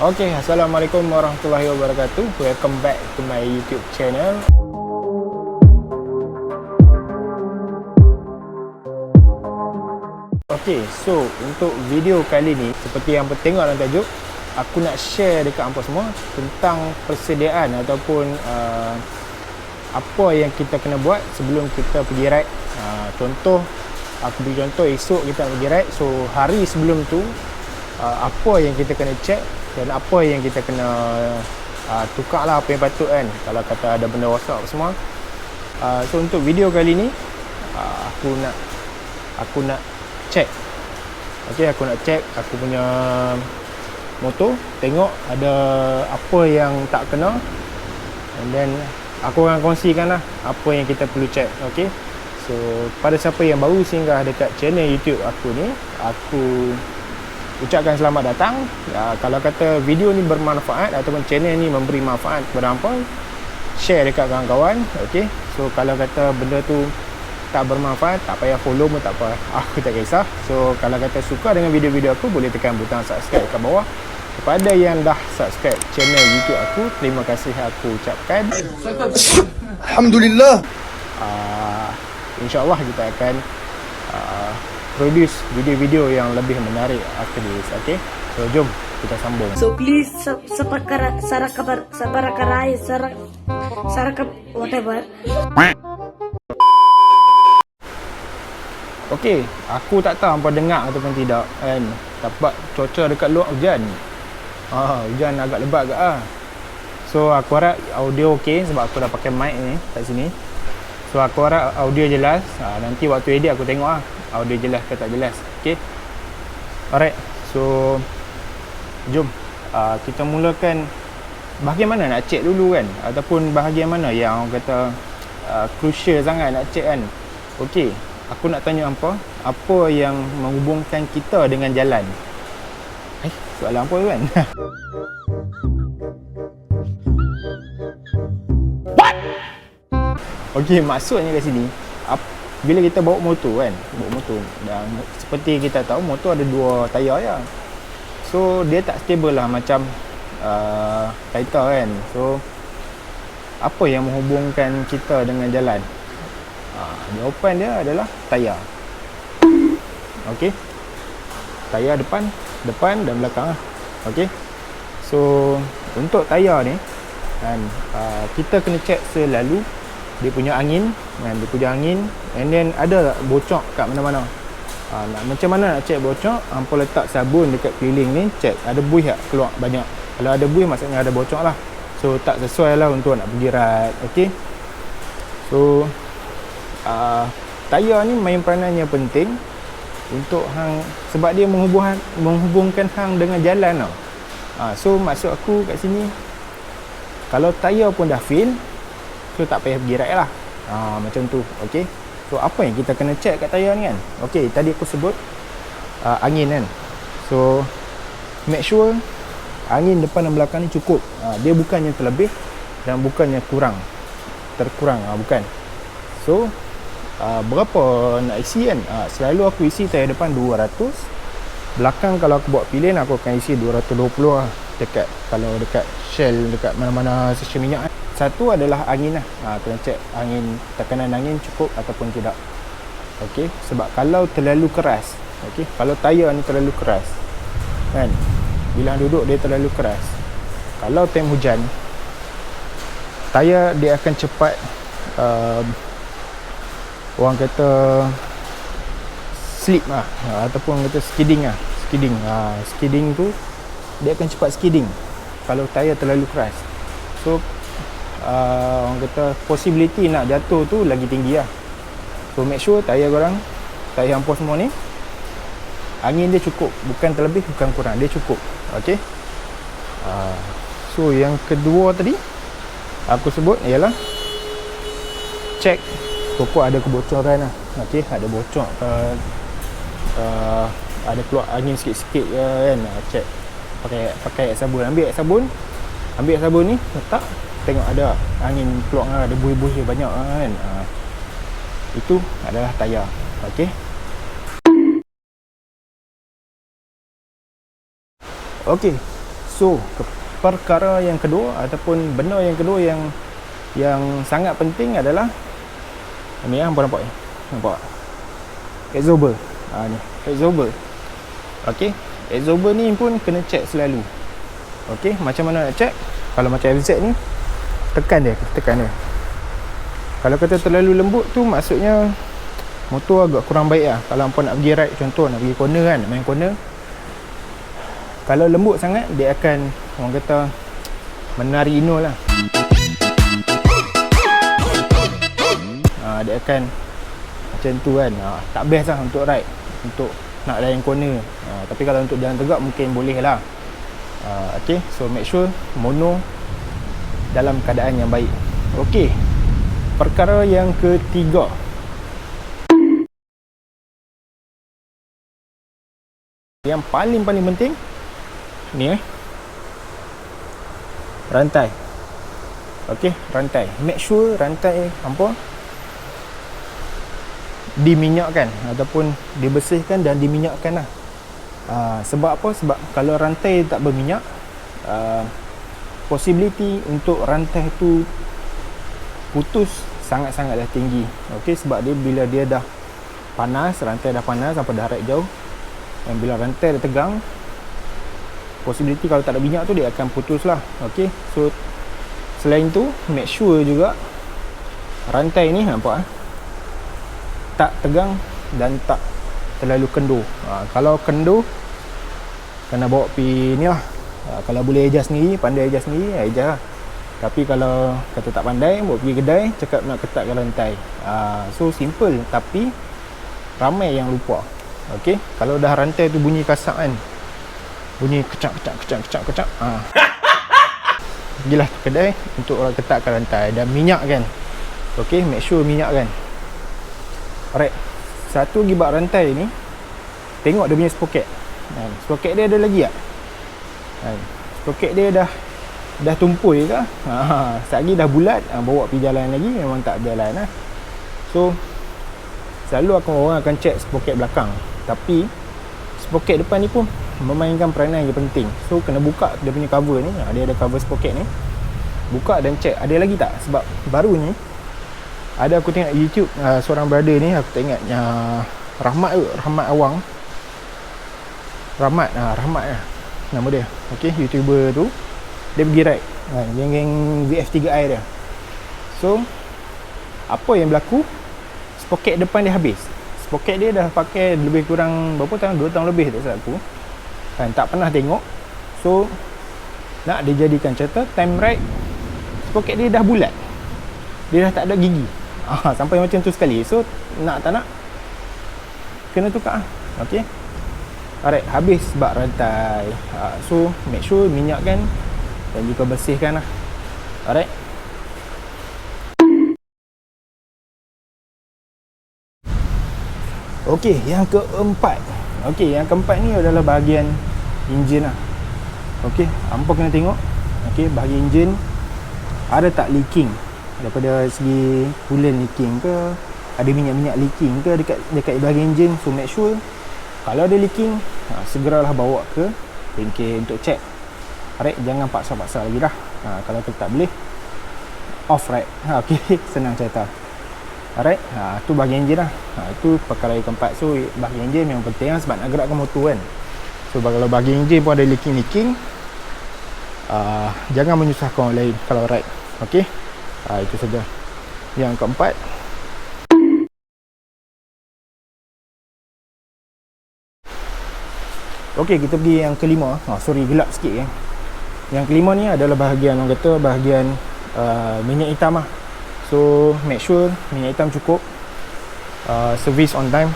Okay, Assalamualaikum warahmatullahi wabarakatuh. Welcome back to my YouTube channel. Okay, so untuk video kali ni, seperti yang tengok dalam tajuk, aku nak share dekat hampa semua tentang persediaan ataupun apa yang kita kena buat sebelum kita pergi ride. Contoh, aku beri contoh, esok kita nak pergi ride. So hari sebelum tu, apa yang kita kena check dan apa yang kita kena tukar lah, apa yang patut kan, kalau kata ada benda rosak semua. So untuk video kali ni, aku nak check. Okay, aku nak check aku punya motor, tengok ada apa yang tak kena, and then aku akan kongsikan lah apa yang kita perlu check. Okay, so pada siapa yang baru singgah dekat channel YouTube aku ni, aku ucapkan selamat datang. Kalau kata video ni bermanfaat ataupun channel ni memberi manfaat kepada hampa, share dekat kawan-kawan. Okay, so kalau kata benda tu tak bermanfaat, tak payah follow pun tak apa, aku tak kisah. So kalau kata suka dengan video-video aku, boleh tekan butang subscribe kat bawah. Kepada yang dah subscribe channel YouTube aku, terima kasih aku ucapkan. Alhamdulillah. InsyaAllah kita akan produce video-video yang lebih menarik after this. Okay, so jom kita sambung. So please saraka whatever. Okay, aku tak tahu hampa dengar ataupun tidak kan, dapat cuaca dekat luar hujan. Hujan agak lebat ke So aku harap audio okey sebab aku dah pakai mic ni kat sini. So aku harap audio jelas. Nanti waktu edit aku tengok audio jelas ke tak jelas. Okay, alright, so jom kita mulakan. Bahagian mana nak check dulu kan, ataupun bahagian mana yang orang kata crucial sangat nak check kan. Okay, aku nak tanya apa yang menghubungkan kita dengan jalan? Soalan apa tu kan? What? Okey, maksudnya kat sini, bila kita bawa motor kan, dan seperti kita tahu motor ada dua tayar je. So dia tak stable lah macam kereta kan. So apa yang menghubungkan kita dengan jalan? Jawapan dia adalah tayar. Okey, tayar depan dan belakang lah. Okey, so untuk tayar ni kan, kita kena check selalu dia punya angin kan, and then ada tak bocor kat mana-mana. Macam mana nak check bocor? Hampa letak sabun dekat keliling ni, check ada buih tak keluar banyak. Kalau ada buih maksudnya ada bocor lah. So tak sesuai lah untuk nak pergi ride. Okey, so tayar ni main peranannya penting untuk hang, sebab dia menghubungkan hang dengan jalan tau. So maksud aku kat sini, kalau tayar pun dah fail, so tak payah pergi ride lah. Macam tu. Okey, so apa yang kita kena check kat tayar ni kan? Okey, tadi aku sebut angin kan. So make sure angin depan dan belakang ni cukup. Dia bukannya terlebih dan bukannya terkurang, bukan. So berapa nak isi kan? Selalu aku isi tayar depan 200, belakang kalau aku buat pilihan aku akan isi 220 lah. Kalau dekat Shell, dekat mana-mana stesen minyak. Satu adalah angin lah. Kena check angin, tekanan angin cukup ataupun tidak. Okey, sebab kalau terlalu keras, okey, kalau tayar ni terlalu keras kan, bila duduk dia terlalu keras, kalau time hujan, tayar dia akan cepat orang kata slip lah, ataupun orang kata skidding. Skidding tu dia akan cepat skidding kalau tayar terlalu keras. So orang kata possibility nak jatuh tu lagi tinggi lah. So make sure tayar hampa semua ni angin dia cukup, bukan terlebih bukan kurang, dia cukup. Okey, so yang kedua tadi aku sebut ialah check pokok ada kebocoran lah. Okey, ada bocor ke, ada keluar angin sikit-sikit ke kan, check pakai air sabun. Ambil air sabun ni letak, tengok ada angin keluar, ada buih-buih banyak kan. Itu adalah tayar. Okey, So So perkara yang kedua ataupun benda yang kedua yang sangat penting adalah ni ya, hampa nampak ni, nampak absorber. Ni absorber. Okey, absorber ni pun kena check selalu. Okey, macam mana nak check? Kalau macam FZ ni, tekan dia. Kalau kata terlalu lembut tu maksudnya motor agak kurang baik lah. Kalau hampa nak pergi ride, contoh nak pergi corner kan, nak main corner, kalau lembut sangat dia akan, orang kata, menari ino lah. Dia akan macam tu kan. Tak best lah untuk ride, untuk nak layan corner. Tapi kalau untuk jalan tegak mungkin boleh lah. Okay, so make sure mono dalam keadaan yang baik. Okay, perkara yang ketiga, yang paling penting ni rantai. Okey, rantai. Make sure rantai hampa diminyakkan ataupun dibersihkan dan diminyakkan lah. Sebab apa? Sebab kalau rantai tak berminyak, possibility untuk rantai tu putus sangat-sangatlah tinggi. Okey, sebab dia bila dia dah panas, rantai dah panas sampai dah ride jauh, dan bila rantai dah tegang, possibility kalau tak ada minyak tu dia akan putus lah. Okey, so selain tu make sure juga rantai ni nampak tak tegang dan tak terlalu kendur. Kalau kendur kena bawa pergi ni lah. Kalau boleh adjust sendiri, pandai adjust sendiri, adjust lah. Tapi kalau kata tak pandai, bawa pergi kedai, cakap nak ketatkan rantai. So simple tapi ramai yang lupa. Okey, kalau dah rantai tu bunyi kasar kan, bunyi kecak, pergilah kedai untuk orang ketatkan rantai dan minyak kan. Okey, make sure minyak kan. Alright, satu lagi bab rantai ni, tengok dia punya sprocket. Sprocket dia ada lagi tak? Sprocket dia dah tumpul ke? Sekali dah bulat, bawa pergi jalan lagi memang tak jalan lah. So selalu orang akan check sprocket belakang, tapi sprocket depan ni pun memainkan peranan yang penting. So kena buka dia punya cover ni, dia ada cover sprocket ni, buka dan check ada lagi tak. Sebab baru ni ada aku tengok YouTube, seorang brother ni aku tak ingat, Rahmat Awang, Rahmat lah nama dia. Okey, YouTuber tu dia pergi ride geng-geng VF3i dia. So apa yang berlaku, sprocket depan dia habis. Sprocket dia dah pakai lebih kurang berapa tahun, 2 tahun lebih tak salah aku kan, tak pernah tengok. So nak dijadikan cerita, time ride sprocket dia dah bulat, dia dah tak ada gigi. Sampai macam tu sekali. So nak tak nak kena tukar. Okey, alright, habis bak rantai. So make sure minyakkan dan juga bersihkan lah. Alright. Okey, yang keempat. Okey, yang keempat ni adalah bahagian enjin lah. Okey, hampa kena tengok. Okey, bahagian enjin ada tak leaking, daripada segi coolant leaking ke, ada minyak-minyak leaking ke dekat bahagian enjin. So make sure kalau ada leaking, segeralah bawa ke bengkel untuk check. Alright, jangan paksa-paksa lagi dah. Kalau tak boleh, off ride. Okey, senang cerita. Alright, tu bahagian enjin lah. Itu perkara yang keempat. So bahagian enjin memang penting lah, sebab nak gerakkan motor kan. So kalau bahagian enjin pun ada leaking, jangan menyusahkan orang lain kalau ride. Okey, itu saja yang keempat. Okey, kita pergi yang kelima. Sorry, gelap sikit kan. Yang kelima ni adalah bahagian, orang kata bahagian minyak hitam lah. So make sure minyak hitam cukup, service on time.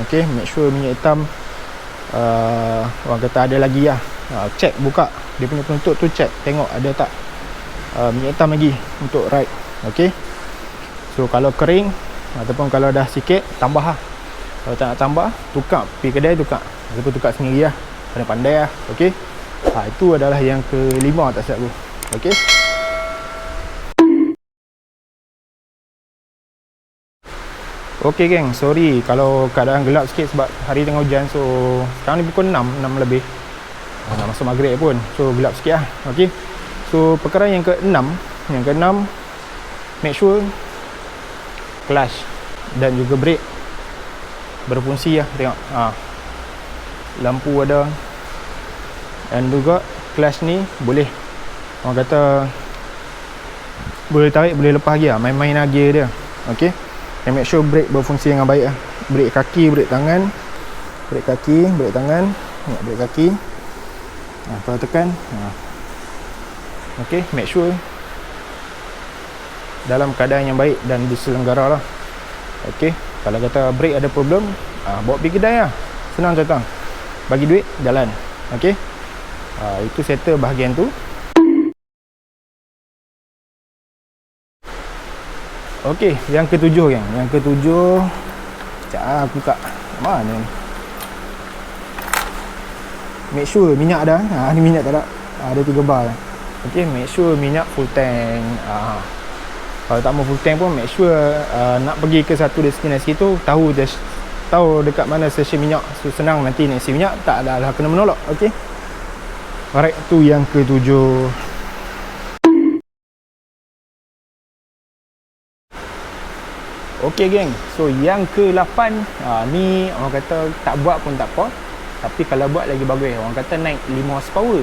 Okay, make sure minyak hitam orang kata ada lagi lah. Check, buka dia punya penutup tu, check, tengok ada tak minyak hitam lagi untuk ride. Okay, so kalau kering ataupun kalau dah sikit, tambah lah. Kalau tak nak tambah, tukar, pergi kedai tukar, ataupun tukar sendiri lah, pandai-pandai lah. Okay, itu adalah yang kelima tak silap aku. Okay. Okey geng, sorry kalau keadaan gelap sikit sebab hari tengah hujan. So sekarang ni pukul 6 lebih. nak masuk maghrib pun, so gelap sikit lah. Okay, so perkara yang keenam, make sure clutch dan juga brake berfungsi lah. Tengok lampu ada, dan juga clutch ni boleh, orang kata boleh tarik boleh lepas gear, main-main lah gear dia. Okay, and make sure brake berfungsi dengan baik lah. Brake kaki, brake tangan, brake kaki, brake tangan. Tengok brake kaki, kalau tekan okay, make sure dalam keadaan yang baik dan diselenggara lah. Okay, kalau kata brake ada problem, bawa pergi kedai lah, senang datang, bagi duit, jalan. Okay, itu settle bahagian tu. Okey, yang ketujuh kan. Yang ketujuh, sekejap aku buka. Mana ni? Make sure minyak dah. Ni minyak tak ada. Ada 3 bar. Okey, make sure minyak full tank. Kalau tak mau full tank pun make sure nak pergi ke satu destinasi tu tahu dekat mana stesen minyak. So senang nanti nak isi minyak, tak ada lah kena menolak. Okey. Alright, tu yang ketujuh. Okey geng, so yang ke-8 ni orang kata tak buat pun tak apa, tapi kalau buat lagi bagus. Orang kata naik 5 horsepower.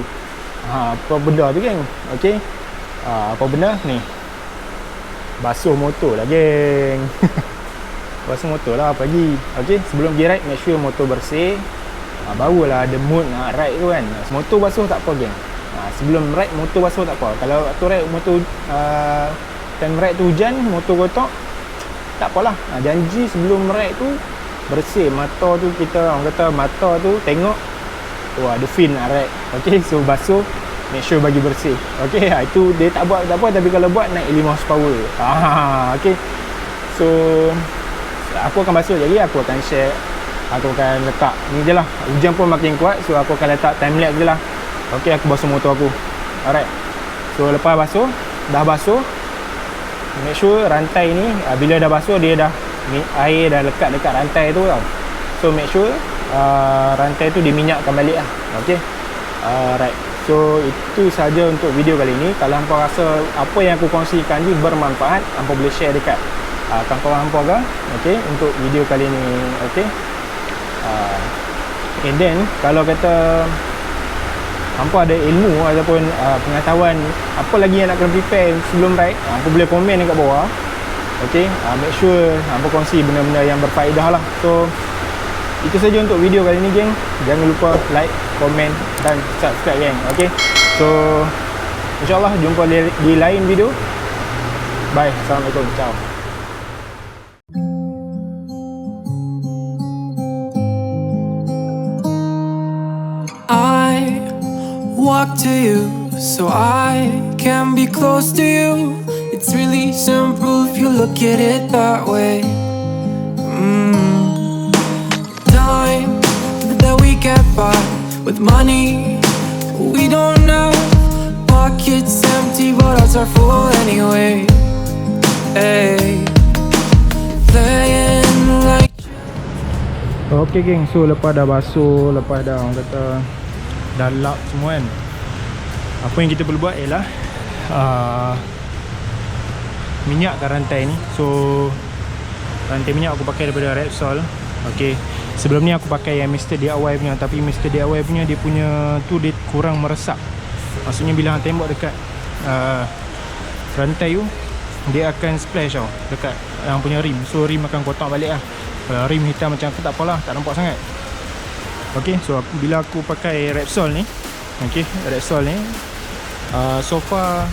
Apa benda tu geng? Okey, apa benda ni? Basuh motor lah geng. Basuh motor lah pagi. Okey, sebelum pergi ride make sure motor bersih, barulah ada mood nak ride tu kan. Motor basuh tak apa geng. Sebelum ride motor basuh tak apa. Kalau waktu ride motor time ride tu hujan, motor kotor, tak apalah. Janji sebelum ride tu bersih mata tu, kita orang kata mata tu tengok ada feel nak ride. Okey, so basuh, make sure bagi bersih. Okey, itu dia tak buat tak apa, tapi kalau buat naik 5 horsepower. Okey, so aku akan basuh, jadi aku akan share, aku akan letak ni je lah. Hujan pun makin kuat, so aku akan letak time lapse je lah. Okey, aku basuh motor aku. Alright, so lepas basuh, dah basuh, make sure rantai ni bila dah basuh dia dah air dah lekat dekat rantai tu tau. So make sure rantai tu diminyakkan balik lah. Okey. Alright. So itu saja untuk video kali ni. Kalau hangpa rasa apa yang aku kongsikan ni bermanfaat, hangpa boleh share dekat kawan-kawan hangpa ke. Okey, untuk video kali ni. Okey. And then kalau kata hampa ada ilmu ataupun pengetahuan apa lagi yang nak kena prepare sebelum ride, hampa boleh komen dekat bawah. Okey, make sure hampa kongsi benda-benda yang berfaedah lah. So itu saja untuk video kali ni geng. Jangan lupa like, komen dan subscribe geng. Okey, so insyaAllah jumpa di lain video. Bye, Assalamualaikum, ciao. Walk to you so I can be close to you. It's really simple if you look at it that way. Time that we get by with money we don't know. Pockets empty but hearts are full anyway. Hey, playing like. Okay geng, so lepas dah basuh, lepas dah orang kata dah lap semua kan, apa yang kita perlu buat ialah minyakkan rantai ni. So rantai minyak aku pakai daripada Repsol. Okay, sebelum ni aku pakai yang Mr. DIY punya, tapi Mr. DIY punya dia punya tu dia kurang meresap. Maksudnya bila hang tembak dekat rantai tu, dia akan splash tau dekat yang punya rim. So rim akan kotak balik lah. Kalau rim hitam macam aku tak apalah, tak nampak sangat. Okay, so bila aku pakai Repsol ni, okay, Repsol ni so far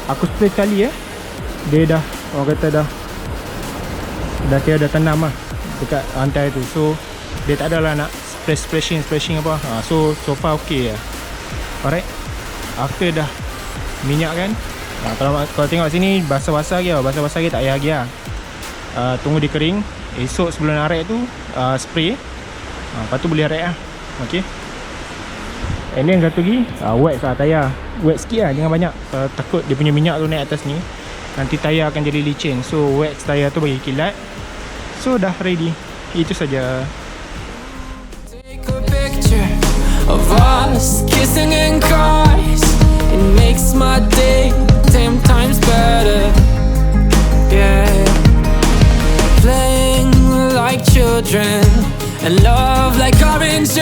aku spray sekali dia dah, orang kata dah kira dah tanam lah dekat rantai tu. So dia tak adalah nak splashing apa. So far okay lah. Alright, after dah minyak kan, kalau tengok sini basah-basah lagi, basah-basah lagi tak payah lagi lah. Tunggu dia kering. Esok sebelum nak ride tu spray. Lepas tu boleh ride lah. Okay, and then satu lagi wax lah tayar. Wax sikit lah, jangan banyak. Takut dia punya minyak tu naik atas ni, nanti tayar akan jadi licin. So wax tayar tu bagi kilat. So dah ready. Itu saja. Take a picture of us kissing in cars. It makes my day 10 times better. Yeah, playing like children and love like orange.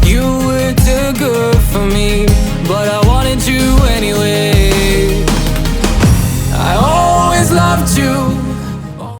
You were too good for me, but I